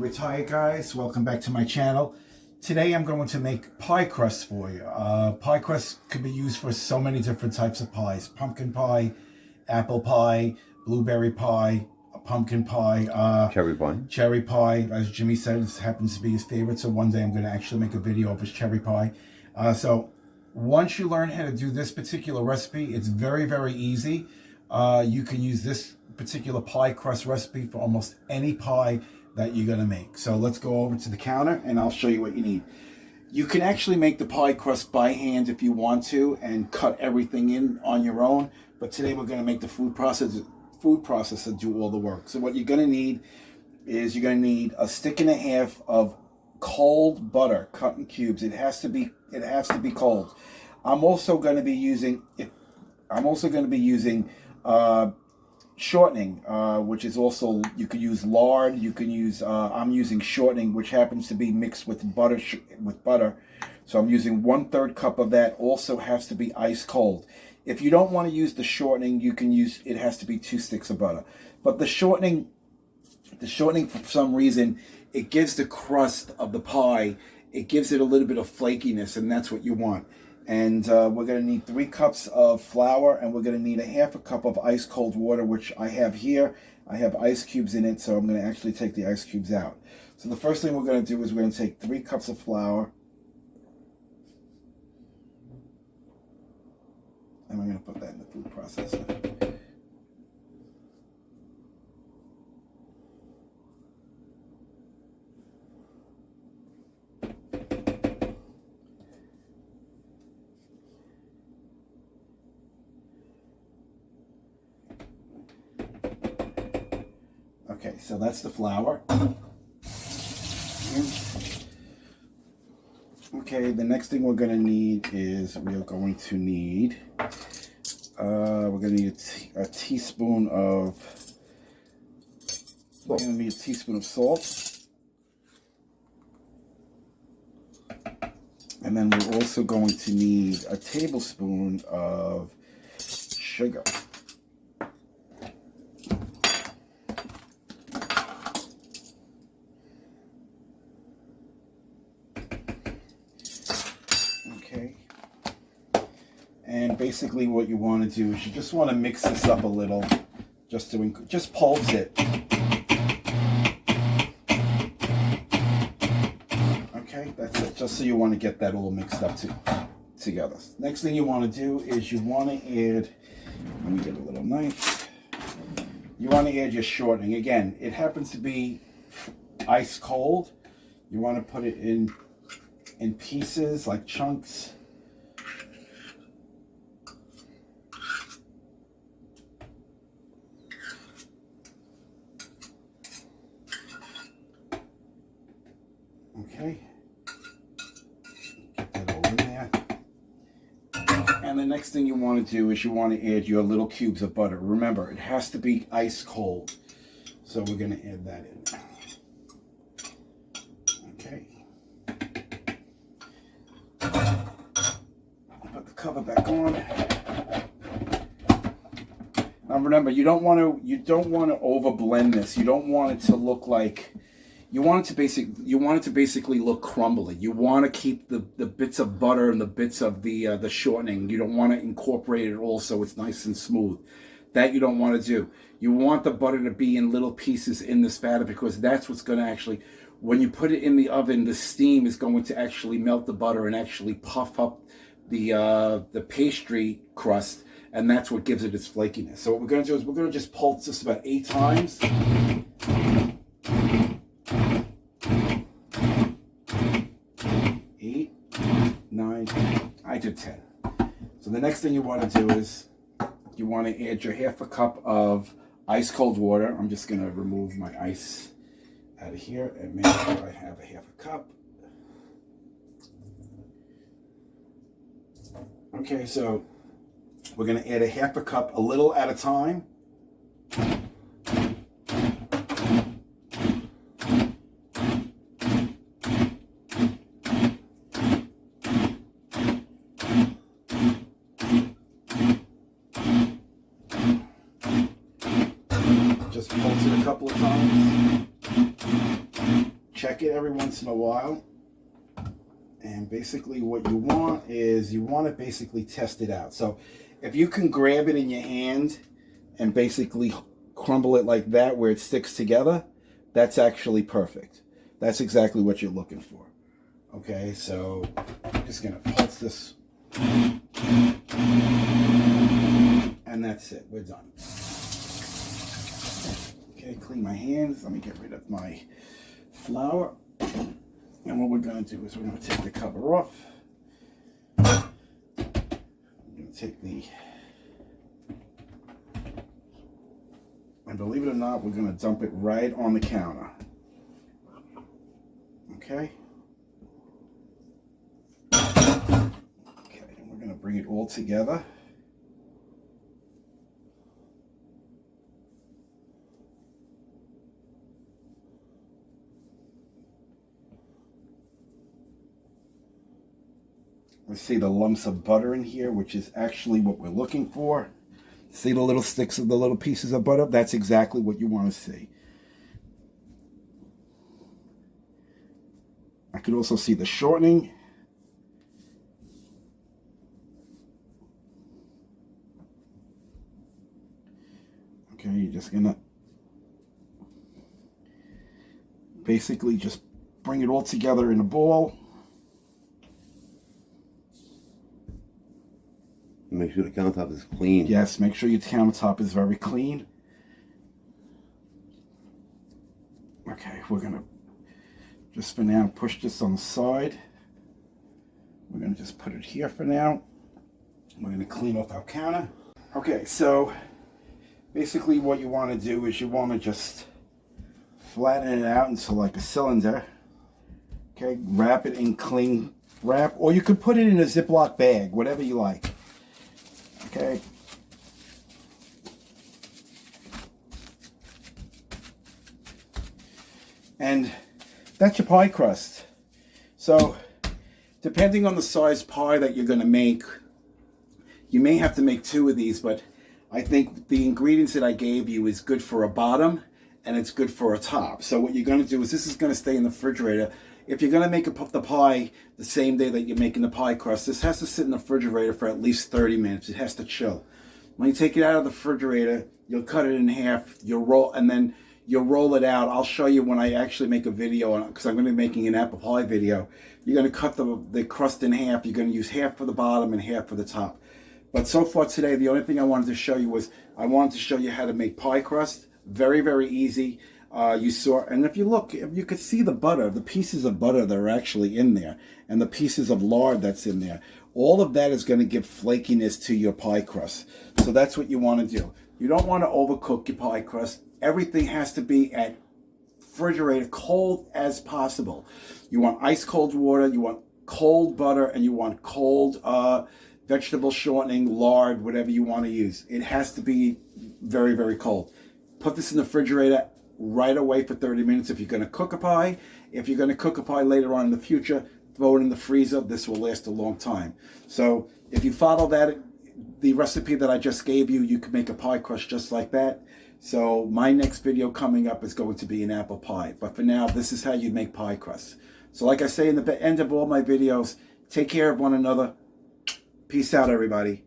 Retired guys, welcome back to my channel. Today I'm going to make pie crust for you. Pie crust could be used for so many different types of pies. Pumpkin pie, apple pie, blueberry pie, pumpkin pie, cherry pie. As Jimmy said, this happens to be his favorite, so one day I'm going to actually make a video of his cherry pie. So once you learn how to do this particular recipe, it's very, very easy. You can use this particular pie crust recipe for almost any pie that you're going to make. So let's go over to the counter and I'll show you what you need. You can actually make the pie crust by hand if you want to and cut everything in on your own, but today we're going to make the food processor do all the work. So what you're going to need is you're going to need a stick and a half of cold butter cut in cubes. It has to be cold. I'm also going to be using shortening, which is also, you could use lard, you can use, I'm using shortening, which happens to be mixed with butter, so I'm using 1/3 cup of that. Also has to be ice cold. If you don't want to use the shortening, you can use, it has to be 2 sticks of butter. But the shortening for some reason, it gives the crust of the pie, it gives it a little bit of flakiness, and that's what you want. And we're going to need 3 cups of flour, and we're going to need 1/2 cup of ice cold water, which I have here. I have ice cubes in it, so I'm going to actually take the ice cubes out. So the first thing we're going to do is we're going to take 3 cups of flour, and we're going to put that in the food processor. Okay, so that's the flour. Okay, the next thing we're going to need is a teaspoon of salt. And then we're also going to need a tablespoon of sugar. And basically what you want to do is you just want to mix this up a little, just pulse it. Okay, that's it, just so you want to get that all mixed up together. Next thing you want to do is you want to add, let me get a little knife. You want to add your shortening. Again, it happens to be ice cold. You want to put it in pieces, like chunks. Okay, get that all in there. And the next thing you want to do is you want to add your little cubes of butter. Remember, it has to be ice cold. So we're going to add that in. Okay. Put the cover back on. Now remember, you don't want to over blend this. You don't want it to look like, you want it to basically look crumbly. You want to keep the bits of butter and the bits of the shortening. You don't want to incorporate it all so it's nice and smooth. That you don't want to do. You want the butter to be in little pieces in the spatter, because that's what's going to actually, when you put it in the oven, the steam is going to actually melt the butter and actually puff up the pastry crust, and that's what gives it its flakiness. So what we're going to do is we're going to just pulse this about 8 times. 8, 9, I did 10. So the next thing you want to do is you want to add your 1/2 cup of ice cold water. I'm just going to remove my ice out of here and make sure I have a 1/2 cup. Okay, so we're going to add a 1/2 cup, a little at a time. Just pulse it a couple of times. check it every once in a while. And basically what you want is you want to basically test it out. So if you can grab it in your hand and basically crumble it like that where it sticks together, that's actually perfect. That's exactly what you're looking for. Okay, so I'm just going to pulse this. And that's it. We're done. Okay, clean my hands. Let me get rid of my flour. And what we're going to do is we're going to take the cover off. I'm going to take the... And believe it or not, we're going to dump it right on the counter. Okay? Okay, and we're going to bring it all together. I see the lumps of butter in here, which is actually what we're looking for. See the little sticks of the little pieces of butter? That's exactly what you want to see. I could also see the shortening. Okay, you're just gonna basically just bring it all together in a ball. Make sure the countertop is clean. Yes, make sure your countertop is very clean. Okay, we're going to just for now push this on the side. We're going to just put it here for now. We're going to clean off our counter. Okay, so basically what you want to do is you want to just flatten it out into like a cylinder. Okay, wrap it in cling wrap, or you could put it in a Ziploc bag, whatever you like. Okay. And that's your pie crust. So, depending on the size pie that you're going to make, you may have to make 2 of these, but I think the ingredients that I gave you is good for a bottom and it's good for a top. So what you're going to do is this is going to stay in the refrigerator. If you're going to make the pie the same day that you're making the pie crust, this has to sit in the refrigerator for at least 30 minutes. It has to chill. When you take it out of the refrigerator, you'll cut it in half, you'll roll it out. I'll show you when I actually make a video on it, because I'm going to be making an apple pie video. You're going to cut the crust in half. You're going to use half for the bottom and half for the top. But so far today, the only thing I wanted to show you was I wanted to show you how to make pie crust. Very, very easy. You saw, and if you look, you could see the butter, the pieces of butter that are actually in there, and the pieces of lard that's in there. All of that is going to give flakiness to your pie crust. So that's what you want to do. You don't want to overcook your pie crust. Everything has to be at refrigerator cold as possible. You want ice cold water, you want cold butter, and you want cold vegetable shortening, lard, whatever you want to use. It has to be very, very cold. Put this in the refrigerator right away for 30 minutes if you're going to cook a pie. If you're going to cook a pie later on in the future, throw it in the freezer. This will last a long time. So if you follow the recipe that I just gave you, you can make a pie crust just like that. So my next video coming up is going to be an apple pie. But for now, this is how you make pie crust. So like I say in the end of all my videos, take care of one another. Peace out, everybody.